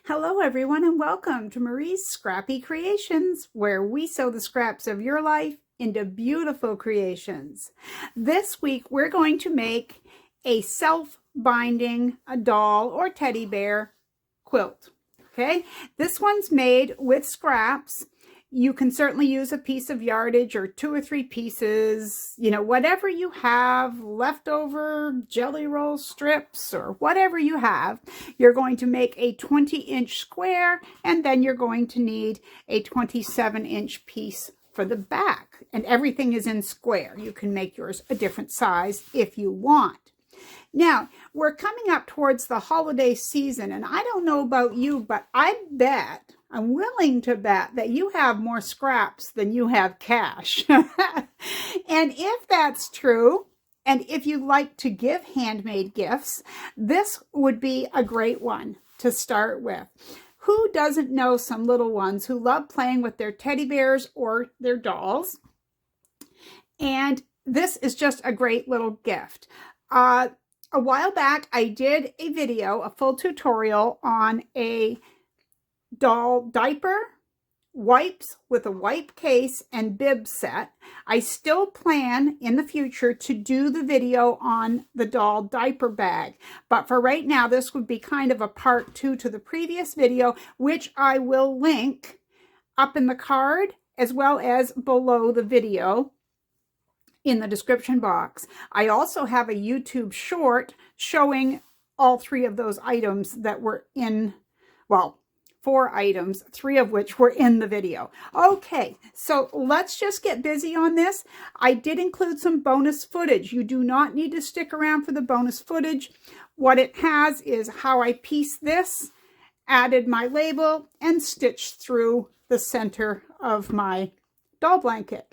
Hello everyone and welcome to Marie's Scrappy Creations, where we sew the scraps of your life into beautiful creations. This week we're going to make a self-binding doll or teddy bear quilt. Okay, this one's made with scraps. You can certainly use a piece of yardage or 2 or 3 pieces, whatever you have, leftover jelly roll strips or whatever you have. You're going to make a 20-inch square, and then you're going to need a 27-inch piece for the back. And everything is in square. You can make yours a different size if you want. Now, we're coming up towards the holiday season, and I don't know about you, but I'm willing to bet that you have more scraps than you have cash. And if that's true, and if you like to give handmade gifts, this would be a great one to start with. Who doesn't know some little ones who love playing with their teddy bears or their dolls? And this is just a great little gift. A while back, I did a video, a full tutorial on a doll diaper, wipes with a wipe case, and bib set. I still plan in the future to do the video on the doll diaper bag, but for right now this would be kind of a part 2 to the previous video, which I will link up in the card as well as below the video in the description box. I also have a YouTube short showing all 3 of those items that were in, well, 4 items, 3 of which were in the video. Okay, so let's just get busy on this. I did include some bonus footage. You do not need to stick around for the bonus footage. What it has is how I pieced this, added my label, and stitched through the center of my doll blanket.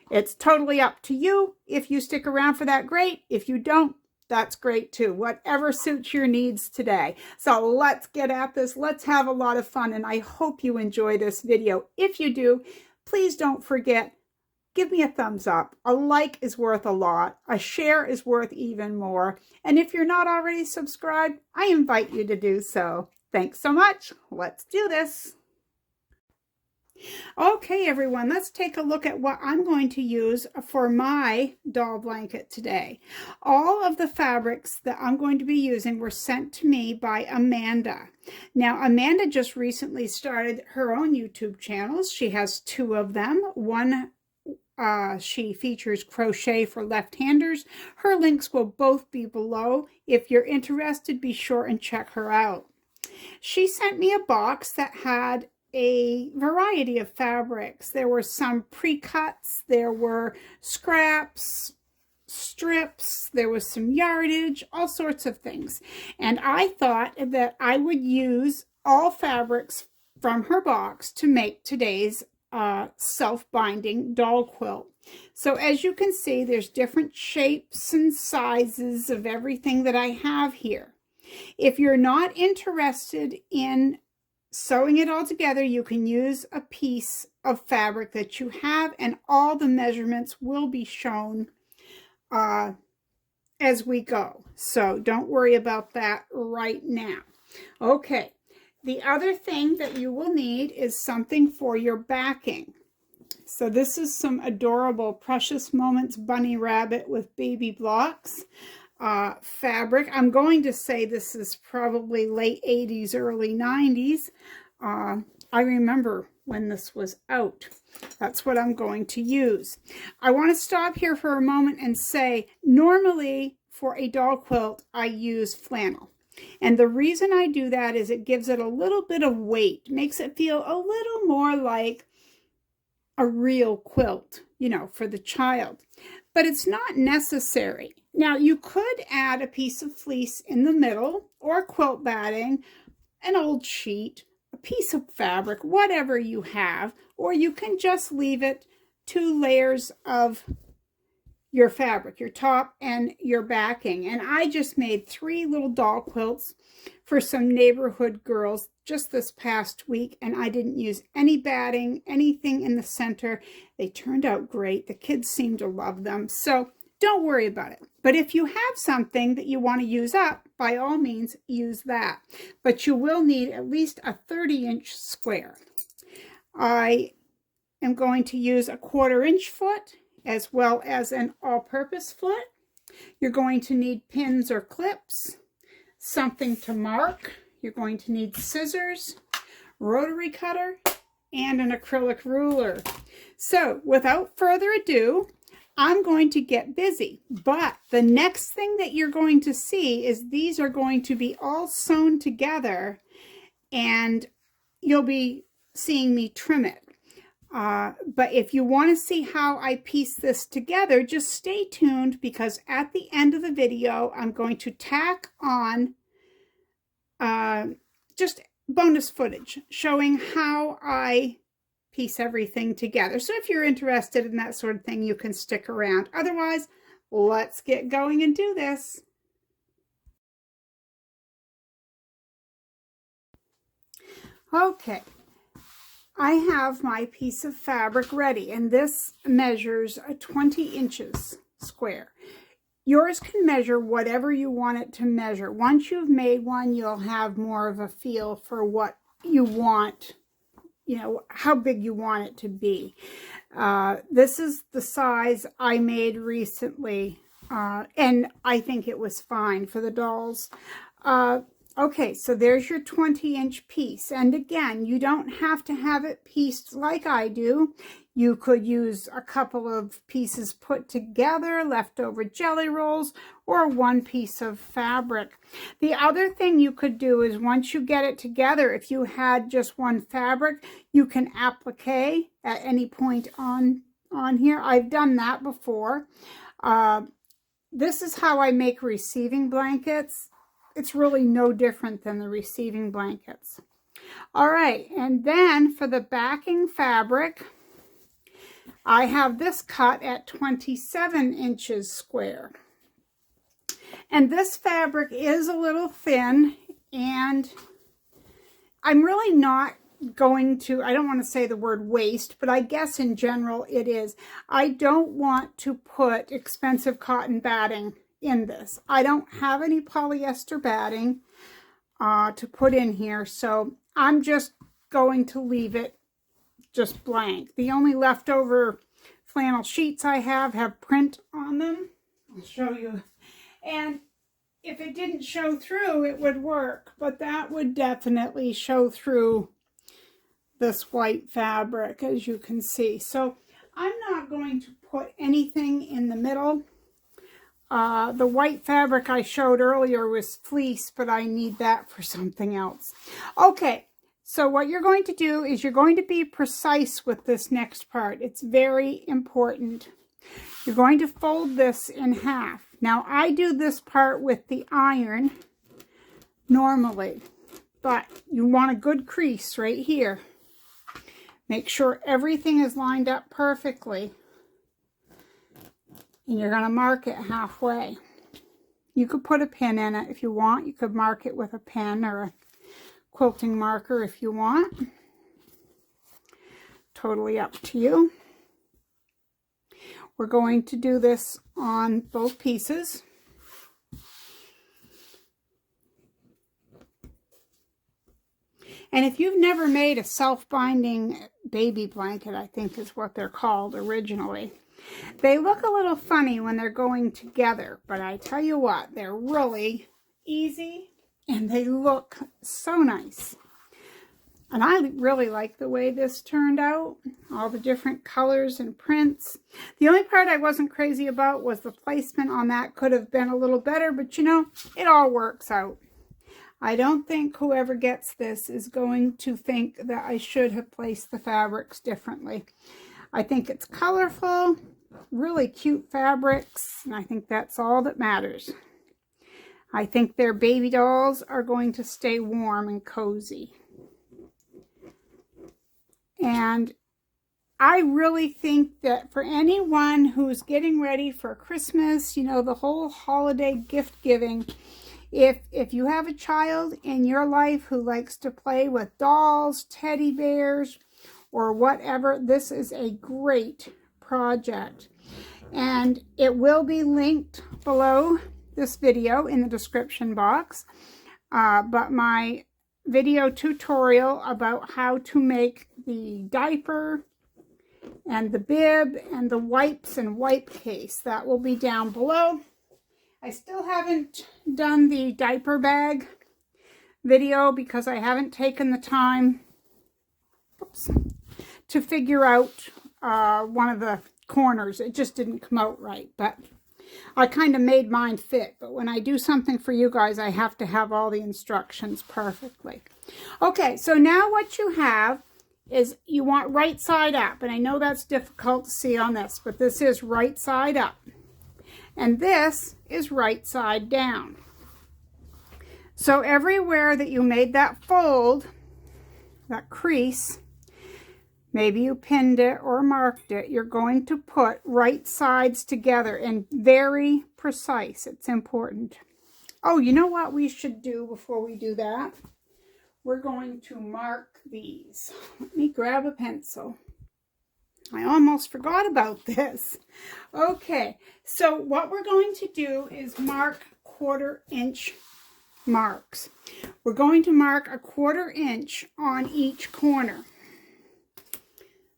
It's totally up to you. If you stick around for that, great. If you don't, that's great too. Whatever suits your needs today. So let's get at this. Let's have a lot of fun, and I hope you enjoy this video. If you do, please don't forget, give me a thumbs up. A like is worth a lot. A share is worth even more. And if you're not already subscribed, I invite you to do so. Thanks so much. Let's do this. Okay, everyone, let's take a look at what I'm going to use for my doll blanket today. All of the fabrics that I'm going to be using were sent to me by Amanda. Now, Amanda just recently started her own YouTube channels. She has 2 of them. One, she features crochet for left-handers. Her links will both be below. If you're interested, be sure and check her out. She sent me a box that had a variety of fabrics. There were some pre-cuts, there were scraps, strips, there was some yardage, all sorts of things. And I thought that I would use all fabrics from her box to make today's self-binding doll quilt. So as you can see, there's different shapes and sizes of everything that I have here. If you're not interested in sewing it all together, you can use a piece of fabric that you have, and all the measurements will be shown as we go. So don't worry about that right now. Okay, the other thing that you will need is something for your backing. So this is some adorable Precious Moments bunny rabbit with baby blocks. Fabric. I'm going to say this is probably late 80s, early 90s. I remember when this was out. That's what I'm going to use. I want to stop here for a moment and say, normally for a doll quilt, I use flannel. And the reason I do that is it gives it a little bit of weight, makes it feel a little more like a real quilt, for the child. But it's not necessary. Now, you could add a piece of fleece in the middle, or quilt batting, an old sheet, a piece of fabric, whatever you have, or you can just leave it 2 layers of your fabric, your top and your backing. And I just made 3 little doll quilts for some neighborhood girls just this past week, and I didn't use any batting, anything in the center. They turned out great. The kids seemed to love them. So don't worry about it. But if you have something that you want to use up, by all means, use that. But you will need at least a 30-inch square. I am going to use a 1/4-inch foot as well as an all-purpose foot. You're going to need pins or clips, something to mark. You're going to need scissors, rotary cutter, and an acrylic ruler. So without further ado, I'm going to get busy. But the next thing that you're going to see is these are going to be all sewn together, and you'll be seeing me trim it. But if you want to see how I piece this together, just stay tuned, because at the end of the video, I'm going to tack on just bonus footage showing how I piece everything together. So if you're interested in that sort of thing, you can stick around. Otherwise, let's get going and do this. Okay. I have my piece of fabric ready, and this measures 20 inches square. Yours can measure whatever you want it to measure. Once you've made one, you'll have more of a feel for what you want, you know, how big you want it to be. This is the size I made recently, and I think it was fine for the dolls. Okay, so there's your 20-inch piece. And again, you don't have to have it pieced like I do. You could use a couple of pieces put together, leftover jelly rolls, or one piece of fabric. The other thing you could do is, once you get it together, if you had just one fabric, you can applique at any point on here. I've done that before. This is how I make receiving blankets. It's really no different than the receiving blankets. All right, and then for the backing fabric, I have this cut at 27 inches square. And this fabric is a little thin, and I'm really not going to, I don't want to say the word waste, but I guess in general it is. I don't want to put expensive cotton batting in this. I don't have any polyester batting to put in here, so I'm just going to leave it just blank. The only leftover flannel sheets I have print on them. I'll show you. And if it didn't show through, it would work, but that would definitely show through this white fabric, as you can see. So I'm not going to put anything in the middle. The white fabric I showed earlier was fleece, but I need that for something else. Okay, so what you're going to do is you're going to be precise with this next part. It's very important. You're going to fold this in half. Now, I do this part with the iron normally, but you want a good crease right here. Make sure everything is lined up perfectly. And you're going to mark it halfway. You could put a pin in it if you want. You could mark it with a pen or a quilting marker if you want. Totally up to you. We're going to do this on both pieces. And if you've never made a self-binding baby blanket, I think is what they're called originally, they look a little funny when they're going together, but I tell you what, they're really easy and they look so nice. And I really like the way this turned out, all the different colors and prints. The only part I wasn't crazy about was the placement on that. Could have been a little better, but you know, it all works out. I don't think whoever gets this is going to think that I should have placed the fabrics differently. I think it's colorful, really cute fabrics, and I think that's all that matters. I think their baby dolls are going to stay warm and cozy. And I really think that for anyone who's getting ready for Christmas, you know, the whole holiday gift giving, if you have a child in your life who likes to play with dolls, teddy bears, or whatever, this is a great project. and it will be linked below this video in the description box. But my video tutorial about how to make the diaper and the bib and the wipes and wipe case, that will be down below. I still haven't done the diaper bag video because I haven't taken the time to figure out one of the corners. It just didn't come out right, but I kind of made mine fit. But when I do something for you guys, I have to have all the instructions perfectly. Okay, so now what you have is you want right side up, and I know that's difficult to see on this, but this is right side up, and this is right side down. So everywhere that you made that fold, that crease, maybe you pinned it or marked it, you're going to put right sides together, and very precise. It's important. Oh, you know what we should do before we do that? We're going to mark these. Let me grab a pencil. I almost forgot about this. Okay, so what we're going to do is mark 1/4 inch marks. We're going to mark 1/4 inch on each corner.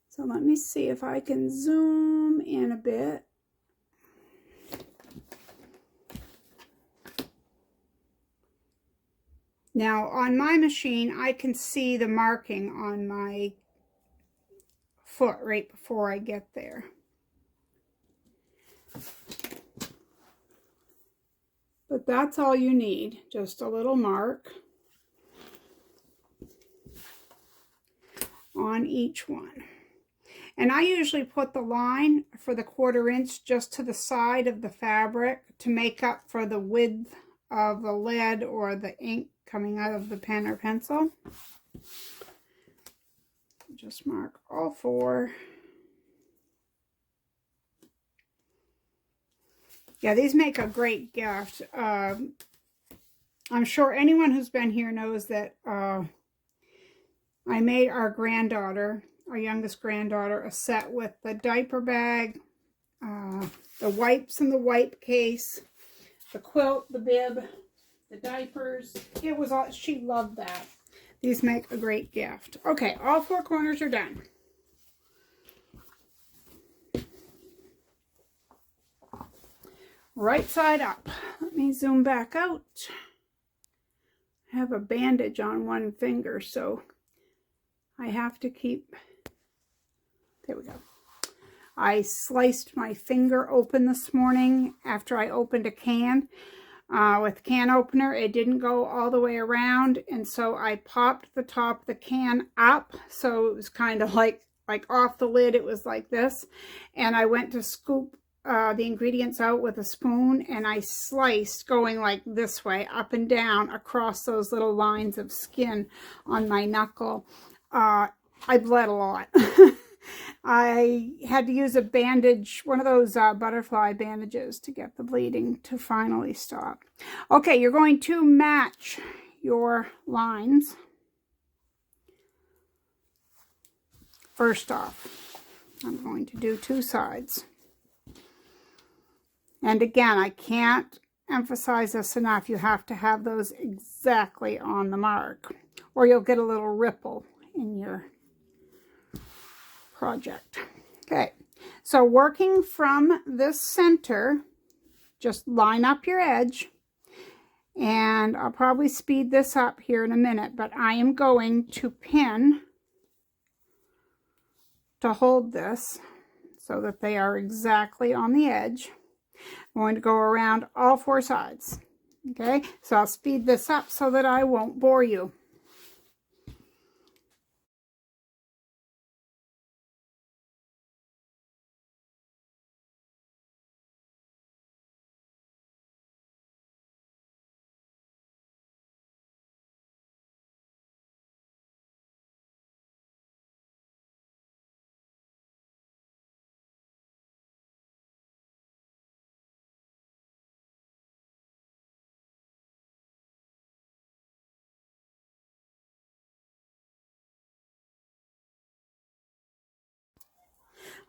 So let me see if I can zoom in a bit. Now on my machine, I can see the marking on my foot right before I get there. But that's all you need, just a little mark on each one. And I usually put the line for the 1/4 inch just to the side of the fabric to make up for the width of the lead or the ink coming out of the pen or pencil. Just mark all 4. Yeah, these make a great gift. I'm sure anyone who's been here knows that I made our granddaughter, our youngest granddaughter, a set with the diaper bag, the wipes and the wipe case, the quilt, the bib, the diapers. It was all, she loved that. These make a great gift. Okay, all 4 corners are done. Right side up. Let me zoom back out. I have a bandage on one finger, so I have to keep, there we go. I sliced my finger open this morning after I opened a can. With can opener, it didn't go all the way around, and so I popped the top of the can up, so it was kind of like off the lid. It was like this, and I went to scoop the ingredients out with a spoon, and I sliced going like this way, up and down across those little lines of skin on my knuckle. I bled a lot. I had to use a bandage, one of those butterfly bandages, to get the bleeding to finally stop. Okay, you're going to match your lines. First off, I'm going to do 2 sides. And again, I can't emphasize this enough. You have to have those exactly on the mark, or you'll get a little ripple in your project. Okay, so working from this center, just line up your edge, and I'll probably speed this up here in a minute, but I am going to pin to hold this so that they are exactly on the edge. I'm going to go around all 4 sides. Okay, so I'll speed this up so that I won't bore you.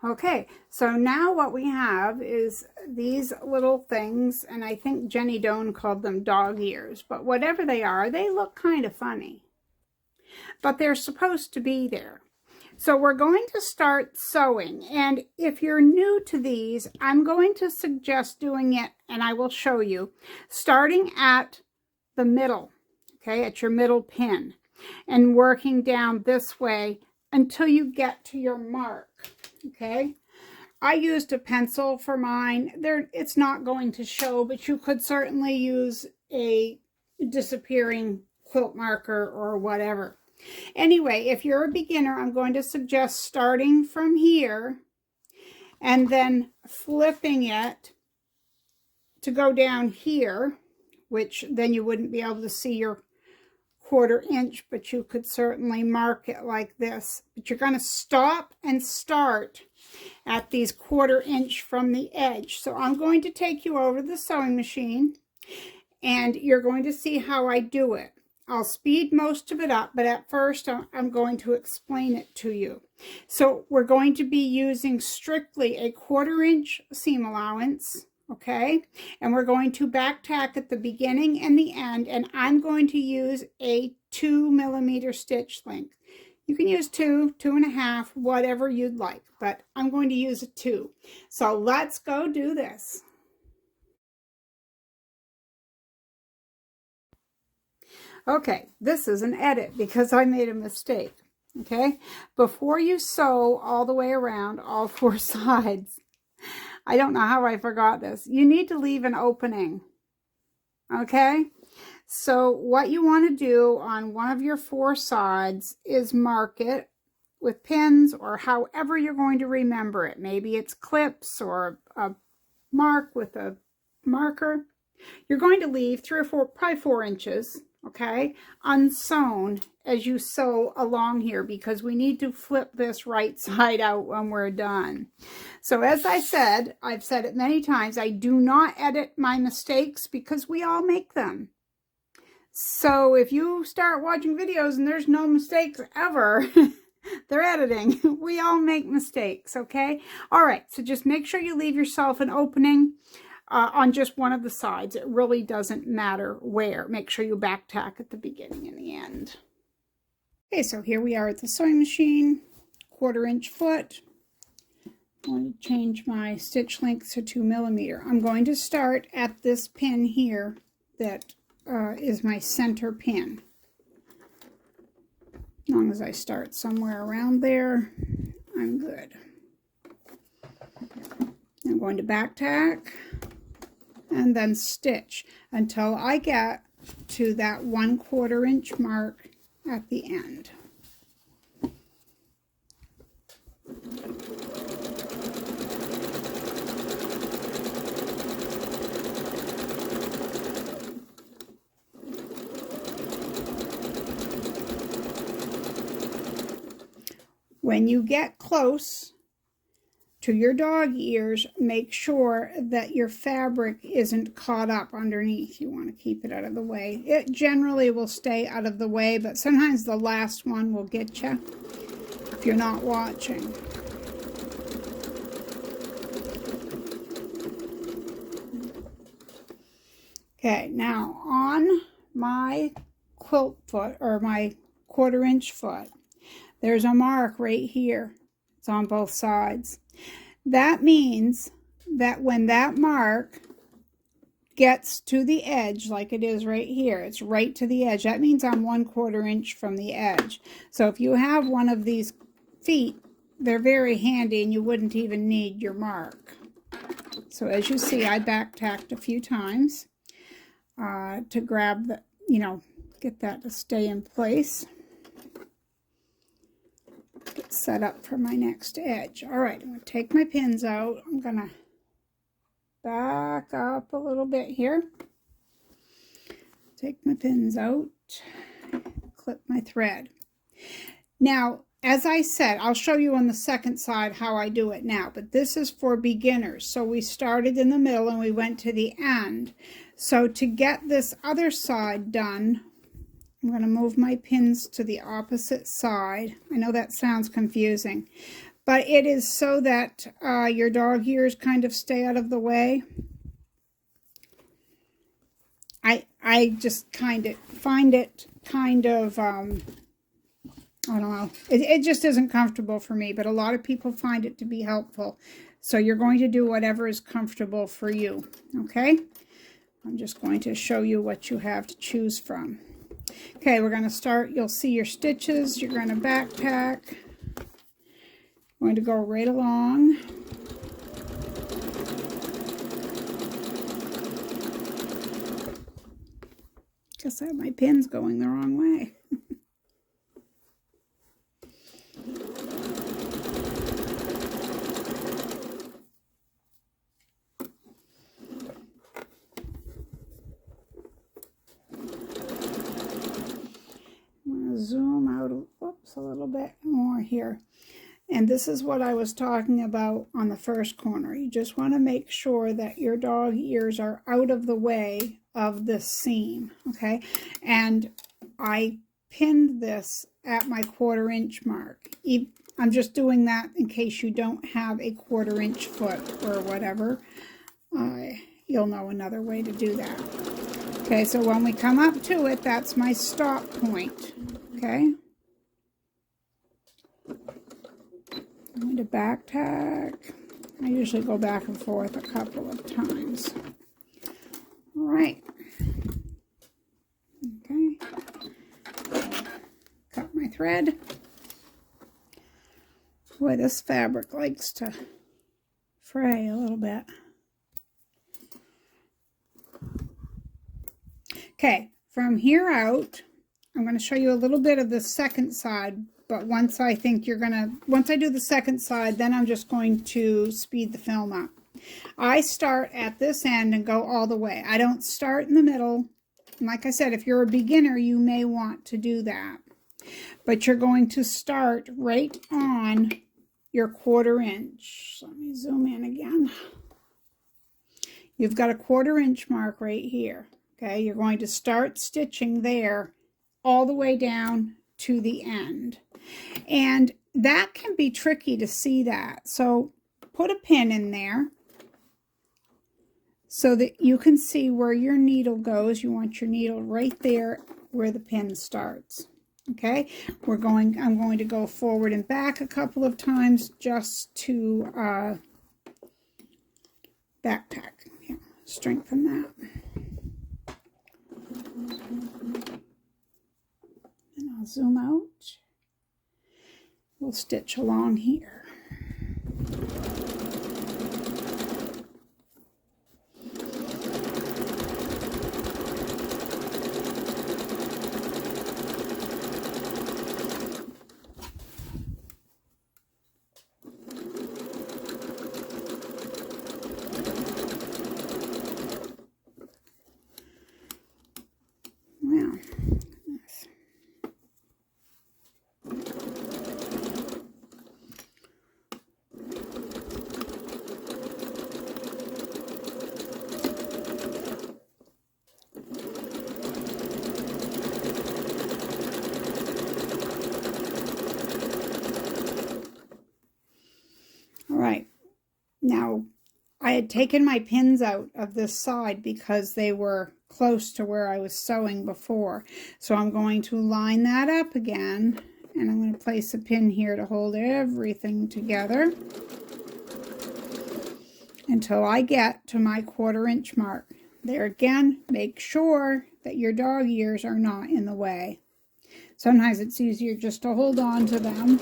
Okay, so now what we have is these little things, and I think Jenny Doan called them dog ears, but whatever they are, they look kind of funny. But they're supposed to be there. So we're going to start sewing, and if you're new to these, I'm going to suggest doing it, and I will show you, starting at the middle, okay, at your middle pin, and working down this way until you get to your mark, okay? I used a pencil for mine. It's not going to show, but you could certainly use a disappearing quilt marker or whatever. Anyway, if you're a beginner, I'm going to suggest starting from here and then flipping it to go down here, which then you wouldn't be able to see your 1/4 inch, but you could certainly mark it like this. But you're going to stop and start at these 1/4 inch from the edge. So I'm going to take you over to the sewing machine, and you're going to see how I do it. I'll speed most of it up, but at first I'm going to explain it to you. So we're going to be using strictly a 1/4 inch seam allowance, okay? And we're going to back tack at the beginning and the end, and I'm going to use a 2mm stitch length. You can use 2, 2.5, whatever you'd like, but I'm going to use a 2. So let's go do this. Okay, this is an edit because I made a mistake, okay? Before you sew all the way around all 4 sides, I don't know how I forgot this, you need to leave an opening, okay? So what you want to do on one of your 4 sides is mark it with pins or however you're going to remember it. Maybe it's clips or a mark with a marker. You're going to leave 3 or 4, probably 4 inches, okay, unsewn as you sew along here, because we need to flip this right side out when we're done. So as I said, I've said it many times, I do not edit my mistakes because we all make them. So if you start watching videos and there's no mistakes ever, they're editing. We all make mistakes, okay? All right, so just make sure you leave yourself an opening on just one of the sides. It really doesn't matter where. Make sure you back tack at the beginning and the end. Okay, so here we are at the sewing machine, 1/4 inch foot. I'm going to change my stitch length to 2mm. I'm going to start at this pin here that is my center pin. As long as I start somewhere around there, I'm good. I'm going to back tack and then stitch until I get to that 1/4 inch mark at the end. When you get close to your dog ears, make sure that your fabric isn't caught up underneath. You want to keep it out of the way. It generally will stay out of the way, but sometimes the last one will get you if you're not watching. Okay, now on my quilt foot, or my 1/4 inch foot, there's a mark right here. It's on both sides. That means that when that mark gets to the edge, like it is right here, it's right to the edge. That means I'm 1/4 inch from the edge. So if you have one of these feet, they're very handy and you wouldn't even need your mark. So as you see, I back tacked a few times to grab the, get that to stay in place. Get set up for my next edge. All right, I'm going to take my pins out. I'm going to back up a little bit here. Take my pins out. Clip my thread. Now, as I said, I'll show you on the second side how I do it now, but this is for beginners. So we started in the middle and we went to the end. So to get this other side done, I'm going to move my pins to the opposite side. I know that sounds confusing, but it is so that your dog ears kind of stay out of the way. I just kind of find it kind of, I don't know, it just isn't comfortable for me, but a lot of people find it to be helpful. So you're going to do whatever is comfortable for you, okay? I'm just going to show you what you have to choose from. Okay, we're going to start. You'll see your stitches. You're going to backtack. I'm going to go right along. Guess I have my pins going the wrong way. I'm going to zoom out a little bit more here. And this is what I was talking about on the first corner. You just want to make sure that your dog ears are out of the way of this seam, okay? And I pinned this at my 1/4 inch mark. I'm just doing that in case you don't have a 1/4 inch foot or whatever. You'll know another way to do that. Okay, so when we come up to it, that's my stop point, okay? I'm going to back tack. I usually go back and forth a couple of times. All right. Okay. Cut my thread. Boy, this fabric likes to fray a little bit. Okay, from here out, I'm going to show you a little bit of the second side. But once I do the second side, then I'm just going to speed the film up. I start at this end and go all the way. I don't start in the middle. And like I said, if you're a beginner, you may want to do that. But you're going to start right on your 1/4 inch. Let me zoom in again. You've got a 1/4 inch mark right here. Okay, you're going to start stitching there all the way down to the end. And that can be tricky to see that. So put a pin in there so that you can see where your needle goes. You want your needle right there where the pin starts. Okay, I'm going to go forward and back a couple of times just to back tack. Here, strengthen that. And I'll zoom out. We'll stitch along here. Wow. All right, now I had taken my pins out of this side because they were close to where I was sewing before. So I'm going to line that up again, and I'm going to place a pin here to hold everything together until I get to my 1/4 inch mark. There again, make sure that your dog ears are not in the way. Sometimes it's easier just to hold on to them.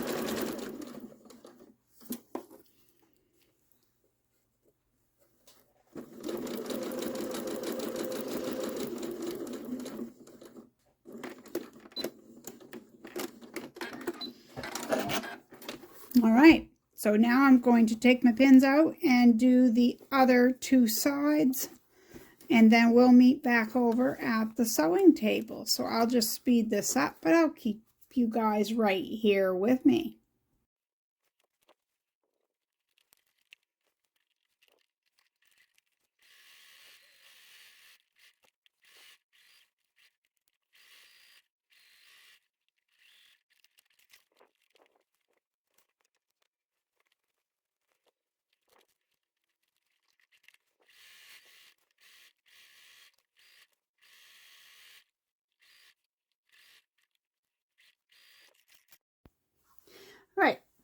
All right, so now I'm going to take my pins out and do the other 2 sides, and then we'll meet back over at the sewing table. So I'll just speed this up, but I'll keep you guys right here with me.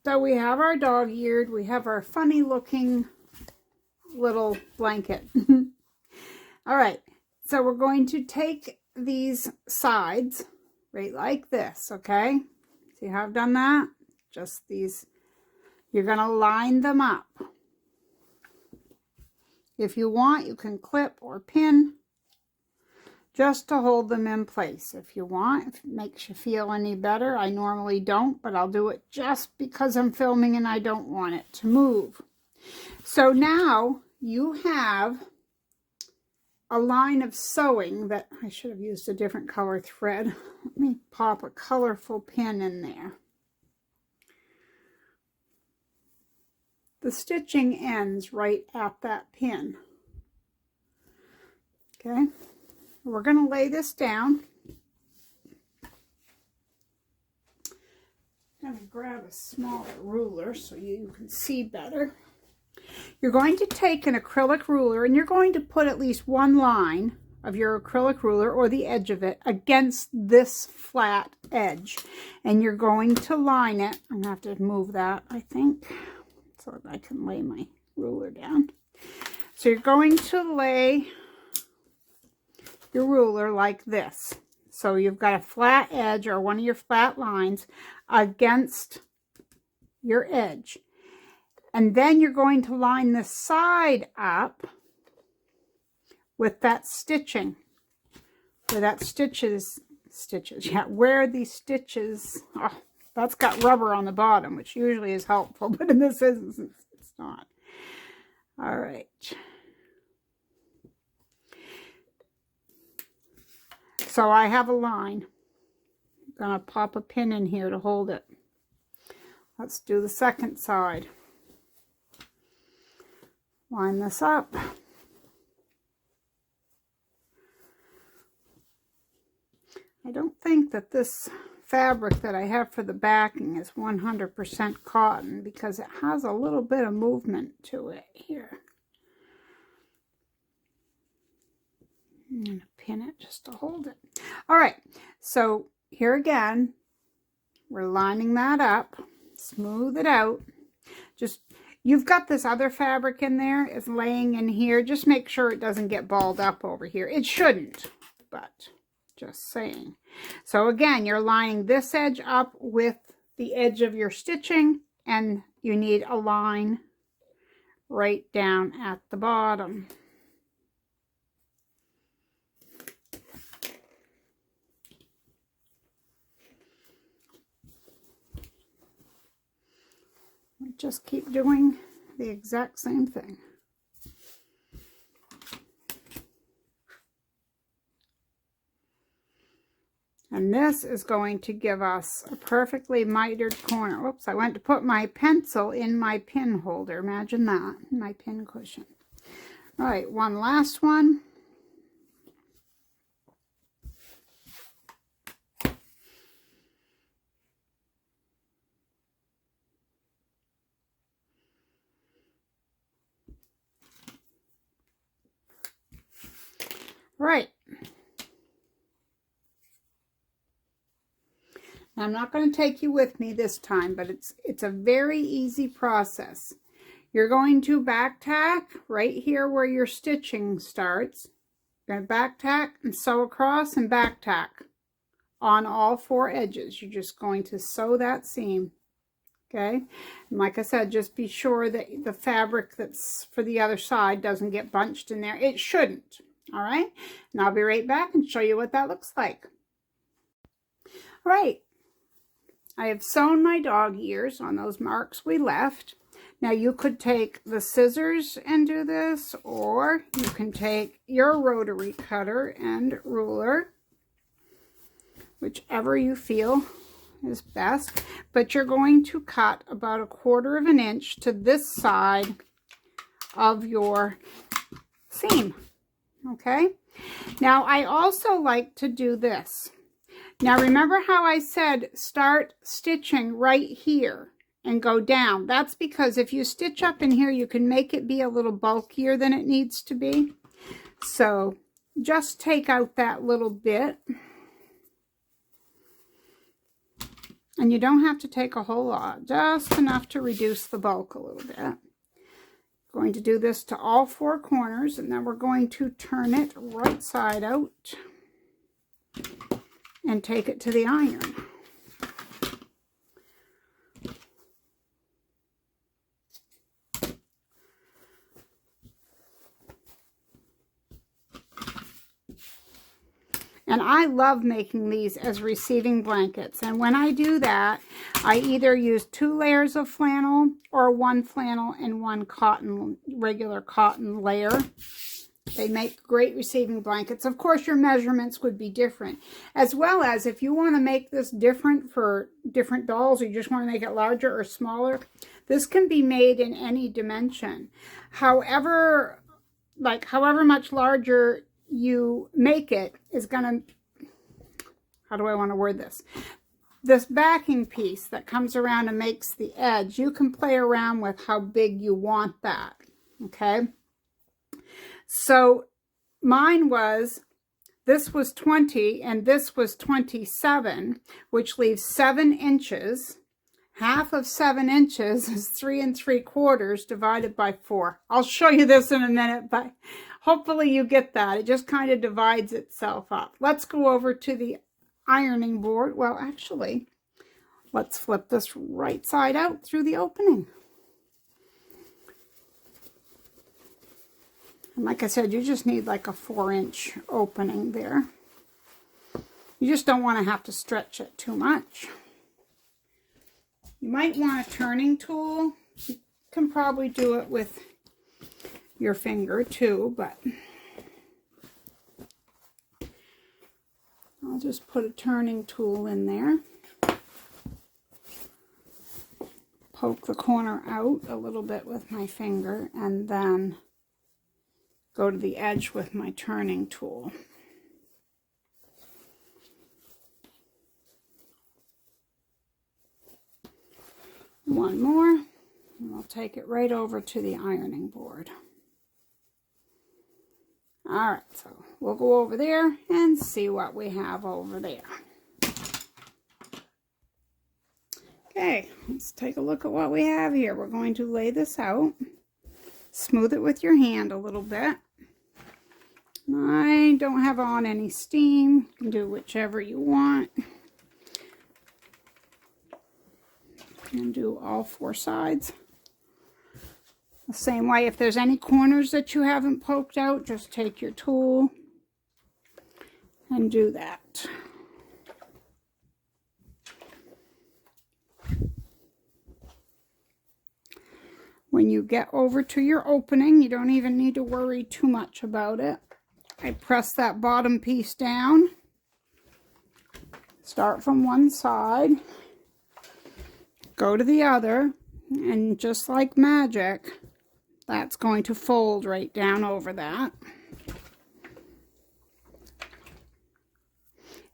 So we have our dog-eared, we have our funny looking little blanket. All right, so we're going to take these sides right like this, okay? See how I've done that? Just these, you're going to line them up. If you want, you can clip or pin just to hold them in place. If you want, if it makes you feel any better. I normally don't, but I'll do it just because I'm filming and I don't want it to move. So now you have a line of sewing that I should have used a different color thread. Let me pop a colorful pin in there. The stitching ends right at that pin. Okay, we're going to lay this down. I'm going to grab a smaller ruler so you can see better. You're going to take an acrylic ruler and you're going to put at least one line of your acrylic ruler or the edge of it against this flat edge. And you're going to line it. I'm going to have to move that, I think, so that I can lay my ruler down. So you're going to lay your ruler like this. So you've got a flat edge or one of your flat lines against your edge. And then you're going to line the side up with that stitching. Where that stitches, yeah, where these stitches, oh, that's got rubber on the bottom, which usually is helpful, but in this instance, it's not. All right. So I have a line. I'm going to pop a pin in here to hold it. Let's do the second side. Line this up. I don't think that this fabric that I have for the backing is 100% cotton because it has a little bit of movement to it here. I'm going to pin it just to hold it. All right, so here again, we're lining that up, smooth it out. Just, you've got this other fabric in there, it's laying in here. Just make sure it doesn't get balled up over here. It shouldn't, but just saying. So again, you're lining this edge up with the edge of your stitching, and you need a line right down at the bottom. Just keep doing the exact same thing. And this is going to give us a perfectly mitered corner. Oops, I went to put my pencil in my pin holder. Imagine that, my pin cushion. All right, one last one. Right. Now, I'm not going to take you with me this time, but it's a very easy process. You're going to back tack right here where your stitching starts. You're going to back tack and sew across and back tack on all four edges. You're just going to sew that seam. Okay, and like I said, just be sure that the fabric that's for the other side doesn't get bunched in there. It shouldn't. All right, and I'll be right back and show you what that looks like. All right, I have sewn my dog ears on those marks we left. Now you could take the scissors and do this, or you can take your rotary cutter and ruler, whichever you feel is best. But you're going to cut about 1/4 inch to this side of your seam. Okay, now I also like to do this. Now remember how I said start stitching right here and go down? That's because if you stitch up in here, you can make it be a little bulkier than it needs to be. So just take out that little bit And you don't have to take a whole lot, just enough to reduce the bulk a little bit. Going to do this to all 4 corners, and then we're going to turn it right side out and take it to the iron. And I love making these as receiving blankets. And when I do that, I either use 2 layers of flannel or 1 flannel and 1 cotton, regular cotton layer. They make great receiving blankets. Of course, your measurements would be different. As well as if you want to make this different for different dolls, or you just want to make it larger or smaller, this can be made in any dimension. However much larger you make it is going to, how do I want to word this? This backing piece that comes around and makes the edge, you can play around with how big you want that, okay? So mine was, this was 20 and this was 27, which leaves 7 inches. Half of 7 inches is 3 3/4 divided by 4. I'll show you this in a minute, but hopefully you get that. It just kind of divides itself up. Let's go over to the ironing board. Well, actually, let's flip this right side out through the opening. And like I said, you just need like a 4-inch opening there. You just don't want to have to stretch it too much. You might want a turning tool. You can probably do it with your finger too, but I'll just put a turning tool in there. Poke the corner out a little bit with my finger and then go to the edge with my turning tool. One more, and I'll take it right over to the ironing board. All right, so we'll go over there and see what we have over there. Okay, let's take a look at what we have here. We're going to lay this out. Smooth it with your hand a little bit. I don't have on any steam. You can do whichever you want. And do all 4 sides. The same way, if there's any corners that you haven't poked out, just take your tool and do that. When you get over to your opening, you don't even need to worry too much about it. I press that bottom piece down. Start from one side. Go to the other, and just like magic, that's going to fold right down over that.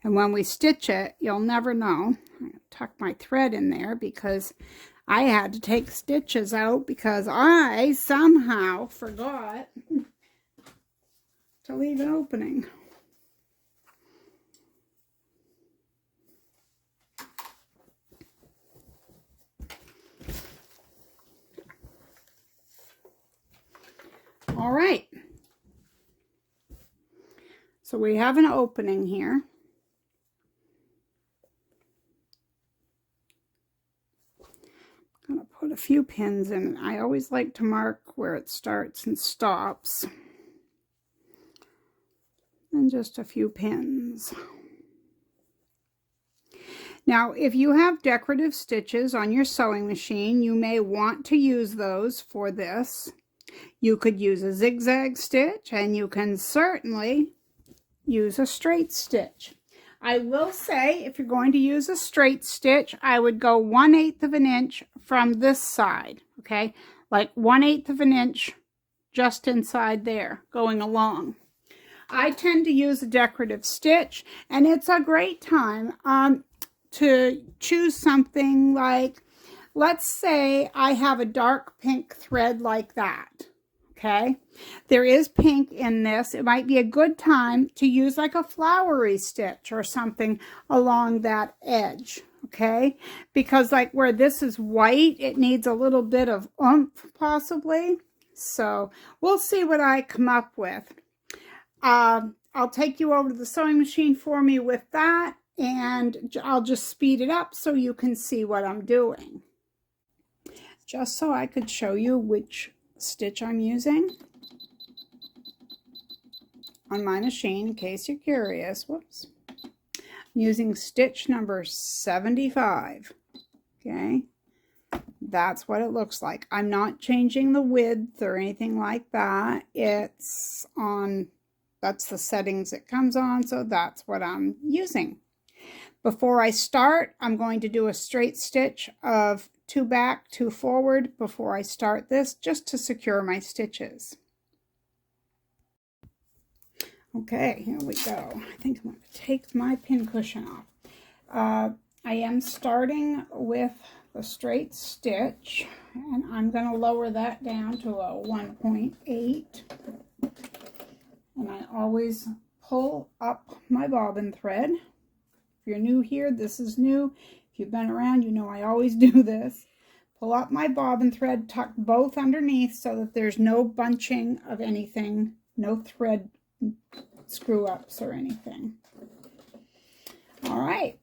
And when we stitch it, you'll never know. I'm going to tuck my thread in there because I had to take stitches out because I somehow forgot to leave an opening. All right, so we have an opening here. I'm going to put a few pins in. I always like to mark where it starts and stops. And just a few pins. Now, if you have decorative stitches on your sewing machine, you may want to use those for this. You could use a zigzag stitch, and you can certainly use a straight stitch. I will say, if you're going to use a straight stitch, I would go 1/8 of an inch from this side, okay? Like 1/8 of an inch just inside there, going along. I tend to use a decorative stitch, and it's a great time to choose something like, let's say I have a dark pink thread like that, okay? There is pink in this. It might be a good time to use like a flowery stitch or something along that edge, okay? Because like where this is white, it needs a little bit of oomph possibly. So we'll see what I come up with. I'll take you over to the sewing machine for me with that, and I'll just speed it up so you can see what I'm doing. Just so I could show you which stitch I'm using on my machine, in case you're curious. Whoops. I'm using stitch number 75. Okay. That's what it looks like. I'm not changing the width or anything like that. It's on, that's the settings it comes on, so that's what I'm using. Before I start, I'm going to do a straight stitch of 2 back, 2 forward before I start this, just to secure my stitches. Okay, here we go. I think I'm going to take my pin cushion off. I am starting with the straight stitch, and I'm going to lower that down to a 1.8. And I always pull up my bobbin thread. If you're new here, this is new. If you've been around, you know I always do this. Pull up my bobbin thread, tuck both underneath so that there's no bunching of anything, no thread screw ups or anything. All right.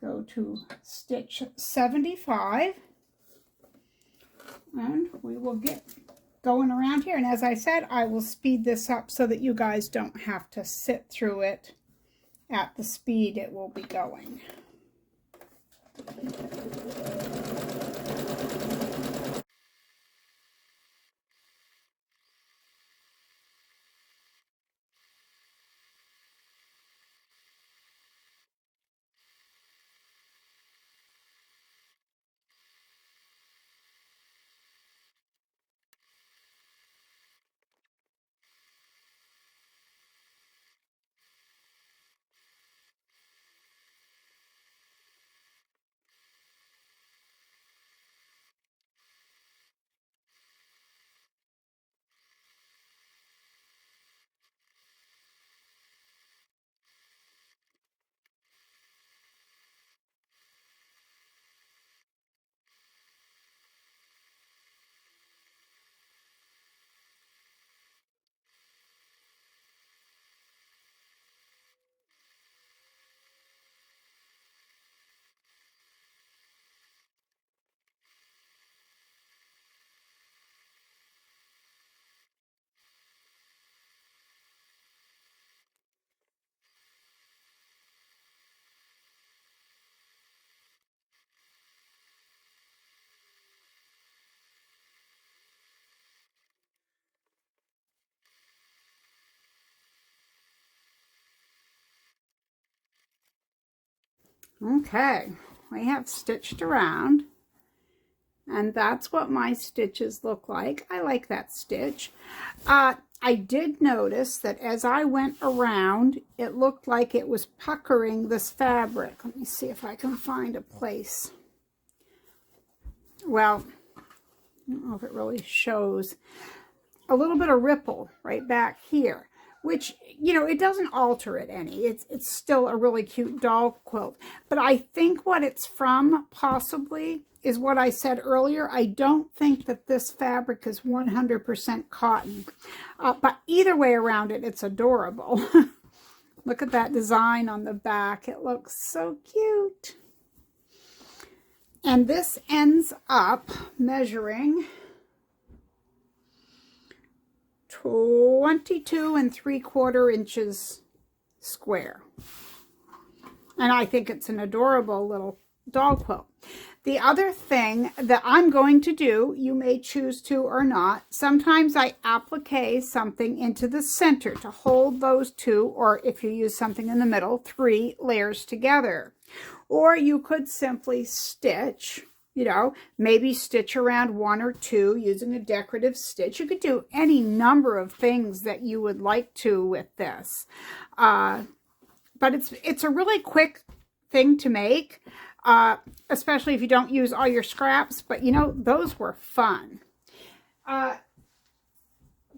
Go to stitch 75, and we will get going around here. And as I said, I will speed this up so that you guys don't have to sit through it at the speed it will be going. Okay, we have stitched around, and that's what my stitches look like. I like that stitch. I did notice that as I went around, it looked like it was puckering this fabric. Let me see if I can find a place. Well, I don't know if it really shows. A little bit of ripple right back here, which, you know, it doesn't alter it any. It's still a really cute doll quilt. But I think what it's from possibly is what I said earlier. I don't think that this fabric is 100% cotton. But either way around it, it's adorable. Look at that design on the back. It looks so cute. And this ends up measuring 22 3/4 inches square. And I think it's an adorable little doll quilt. The other thing that I'm going to do, you may choose to or not, sometimes I applique something into the center to hold those 2, or if you use something in the middle, 3 layers together. Or you could simply stitch, you know, maybe stitch around 1 or 2 using a decorative stitch. You could do any number of things that you would like to with this. But it's a really quick thing to make, especially if you don't use all your scraps. But, you know, those were fun.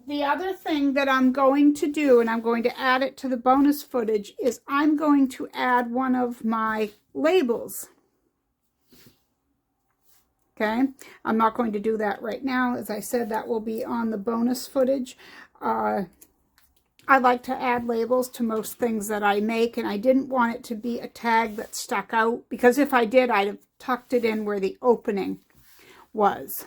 the other thing that I'm going to do, and I'm going to add it to the bonus footage, is I'm going to add one of my labels. Okay, I'm not going to do that right now. As I said, that will be on the bonus footage. I like to add labels to most things that I make, and I didn't want it to be a tag that stuck out, because if I did, I'd have tucked it in where the opening was.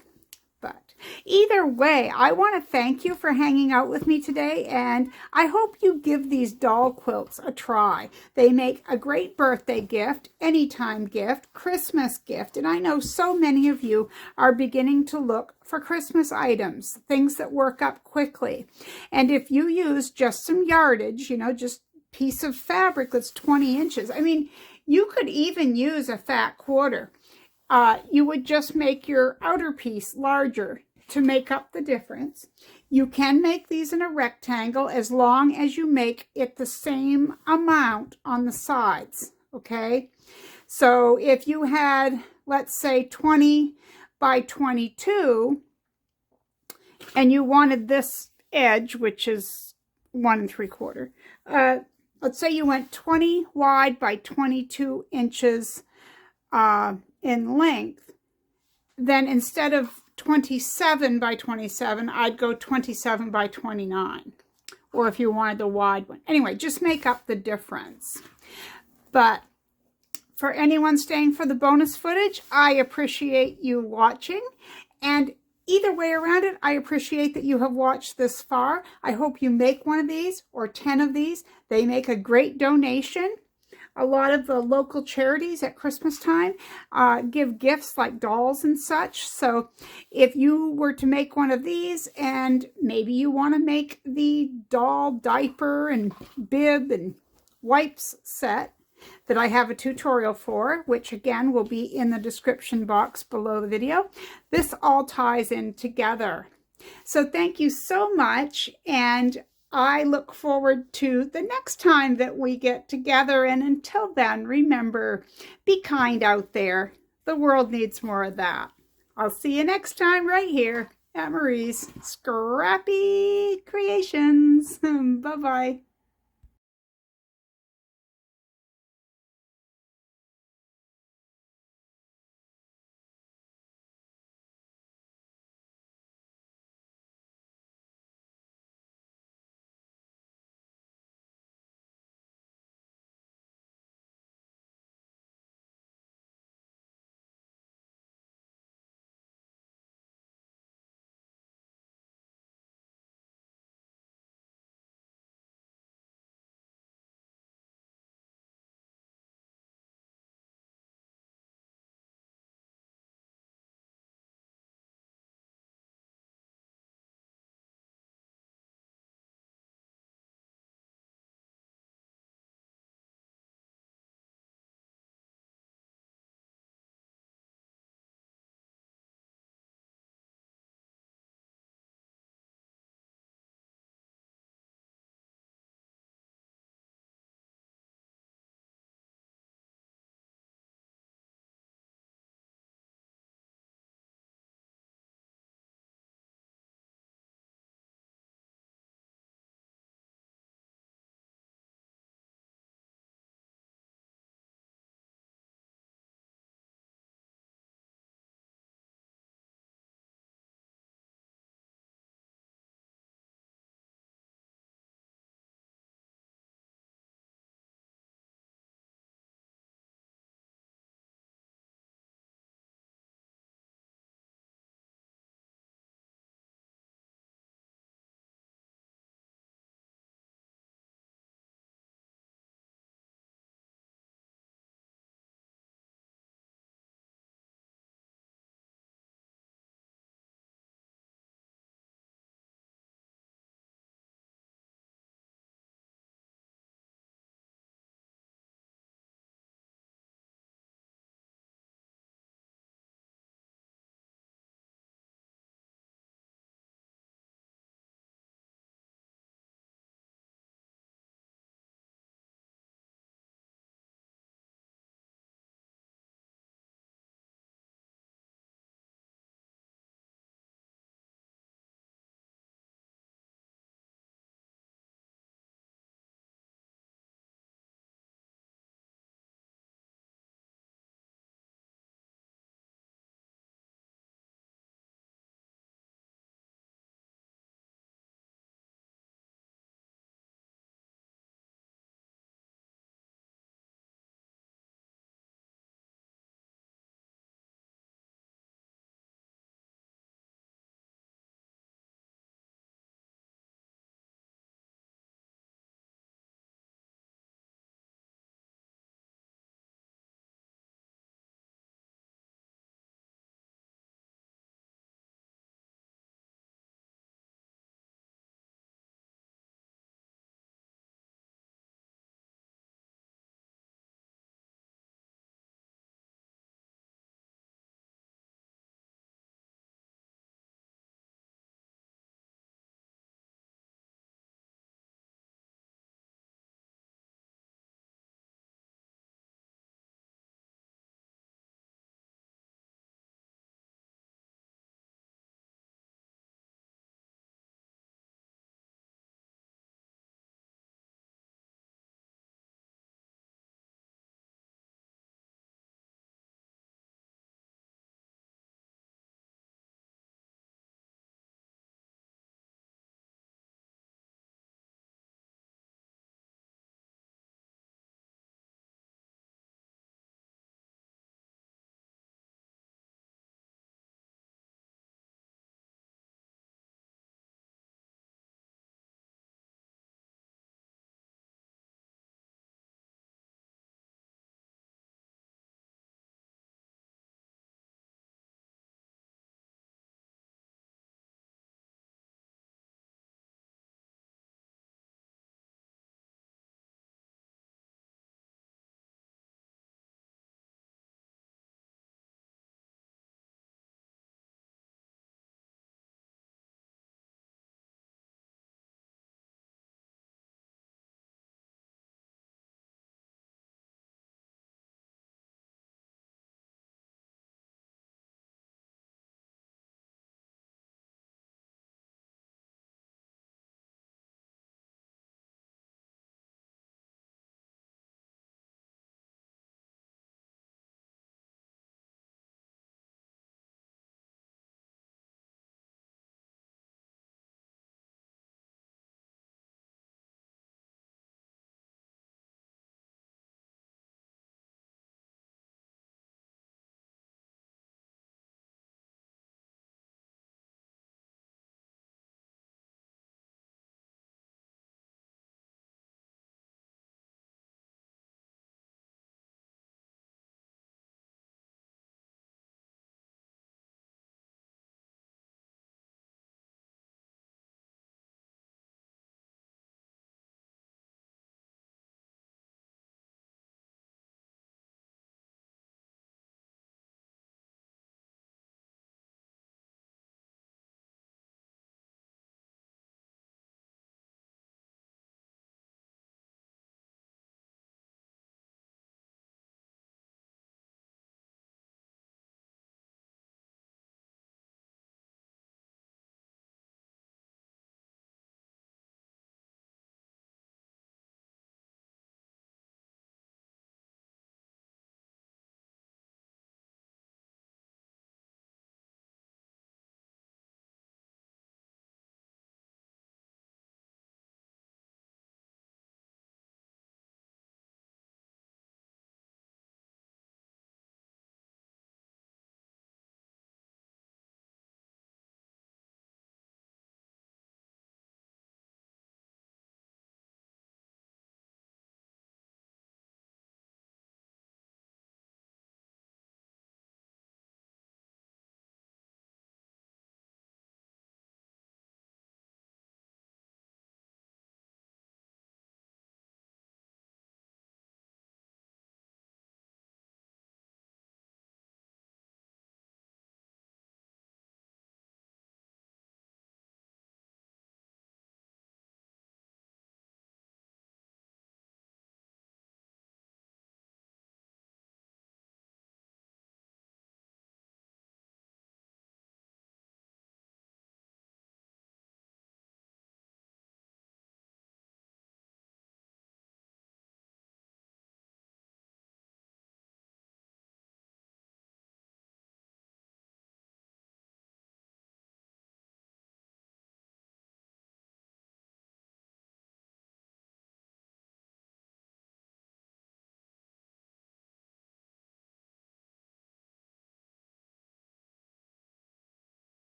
But either way, I want to thank you for hanging out with me today, and I hope you give these doll quilts a try. They make a great birthday gift, anytime gift, Christmas gift, and I know so many of you are beginning to look for Christmas items, things that work up quickly. And if you use just some yardage, you know, just piece of fabric that's 20 inches, I mean, you could even use a fat quarter. You would just make your outer piece larger to make up the difference. You can make these in a rectangle as long as you make it the same amount on the sides, okay? So if you had, let's say, 20 by 22, and you wanted this edge, which is 1 3/4, let's say you went 20 wide by 22 inches in length, then instead of 27 by 27, I'd go 27 by 29, or if you wanted the wide one. Anyway, just make up the difference. But for anyone staying for the bonus footage, I appreciate you watching, and either way around it, I appreciate that you have watched this far. I hope you make one of these or 10 of these. They make a great donation. A lot of the local charities at Christmas time give gifts like dolls and such. So if you were to make one of these, and maybe you want to make the doll diaper and bib and wipes set that I have a tutorial for, which again will be in the description box below the video, this all ties in together. So thank you so much, and I look forward to the next time that we get together. And until then, remember, be kind out there. The world needs more of that. I'll see you next time right here at Marie's Scrappy Creations. Bye-bye.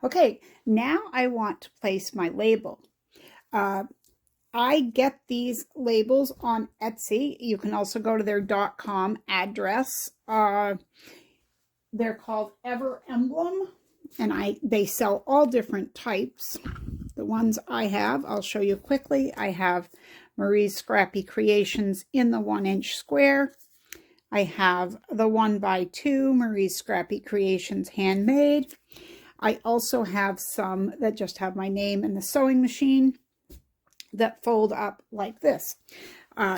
Okay, now I want to place my label. I get these labels on Etsy. You can also go to their .com address. They're called Ever Emblem, and they sell all different types. The ones I have, I'll show you quickly. I have Marie's Scrappy Creations in the 1-inch square. I have the 1x2 Marie's Scrappy Creations handmade. I also have some that just have my name and the sewing machine that fold up like this.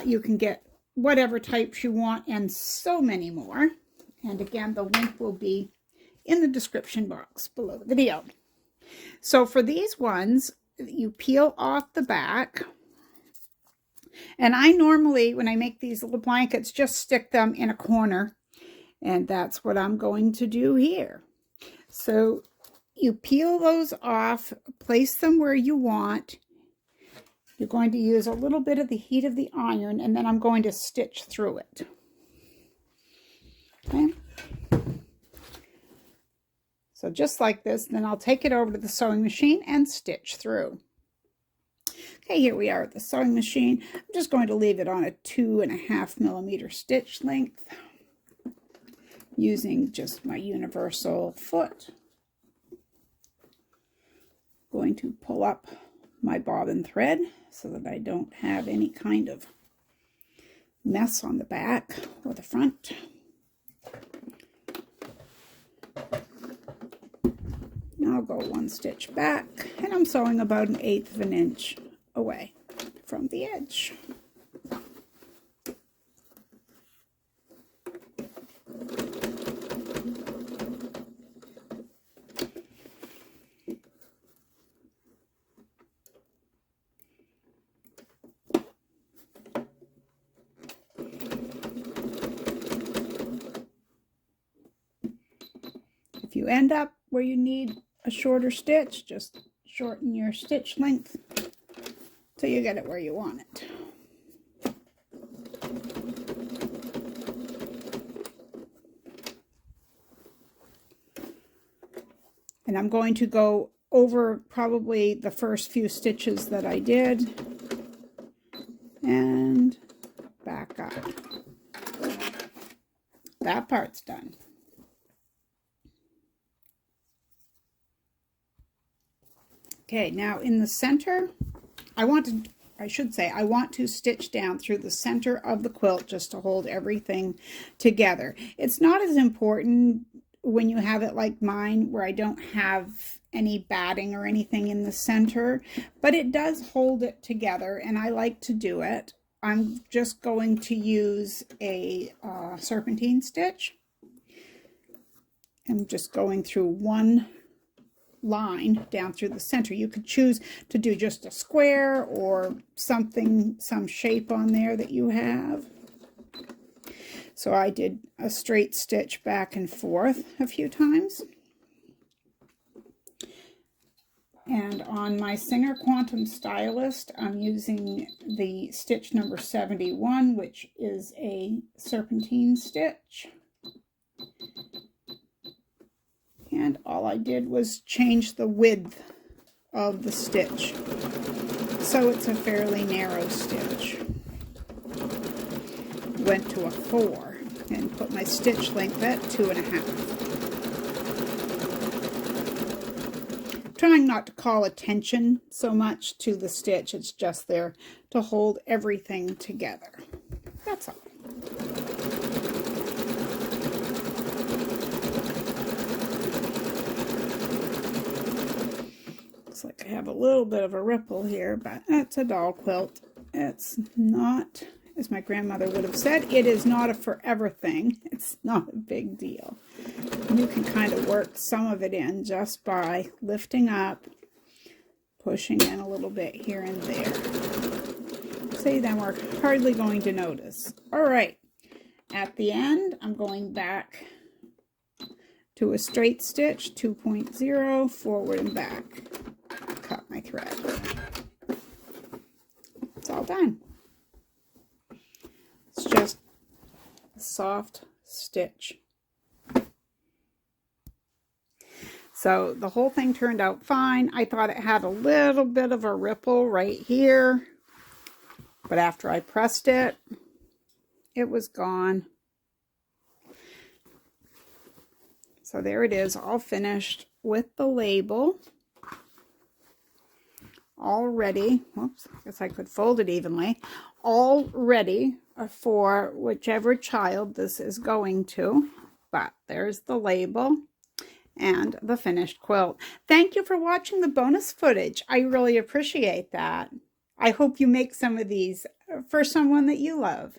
You can get whatever types you want and so many more. And again, the link will be in the description box below the video. So for these ones, you peel off the back. And I normally, when I make these little blankets, just stick them in a corner. And that's what I'm going to do here. So you peel those off, place them where you want. You're going to use a little bit of the heat of the iron, and then I'm going to stitch through it. Okay. So just like this, then I'll take it over to the sewing machine and stitch through. Okay, here we are at the sewing machine. I'm just going to leave it on a 2.5 millimeter stitch length using just my universal foot. Going to pull up my bobbin thread so that I don't have any kind of mess on the back or the front. I'll go 1 stitch back, and I'm sewing about 1/8 of an inch away from the edge. If you end up where you need a shorter stitch, just shorten your stitch length till you get it where you want it. And I'm going to go over probably the first few stitches that I did and back up. That part's done. Okay, now in the center, I want to stitch down through the center of the quilt just to hold everything together. It's not as important when you have it like mine, where I don't have any batting or anything in the center, but it does hold it together, and I like to do it. I'm just going to use a serpentine stitch. I'm just going through one line down through the center. You could choose to do just a square or something, some shape on there that you have. So I did a straight stitch back and forth a few times. And on my Singer Quantum Stylist, I'm using the stitch number 71, which is a serpentine stitch. And all I did was change the width of the stitch, so it's a fairly narrow stitch. Went to a 4 and put my stitch length at 2.5. Trying not to call attention so much to the stitch, it's just there to hold everything together. That's all. Looks like I have a little bit of a ripple here, but it's a doll quilt. It's not, as my grandmother would have said, it is not a forever thing. It's not a big deal. You can kind of work some of it in just by lifting up, pushing in a little bit here and there. See, then we're hardly going to notice. All right, at the end, I'm going back to a straight stitch, 2.0, forward and back. Cut my thread. It's all done. It's just a soft stitch. So the whole thing turned out fine. I thought it had a little bit of a ripple right here, but after I pressed it, it was gone. So there it is, all finished with the label. All ready. Whoops, I guess I could fold it evenly. All ready for whichever child this is going to. But there's the label and the finished quilt. Thank you for watching the bonus footage. I really appreciate that. I hope you make some of these for someone that you love.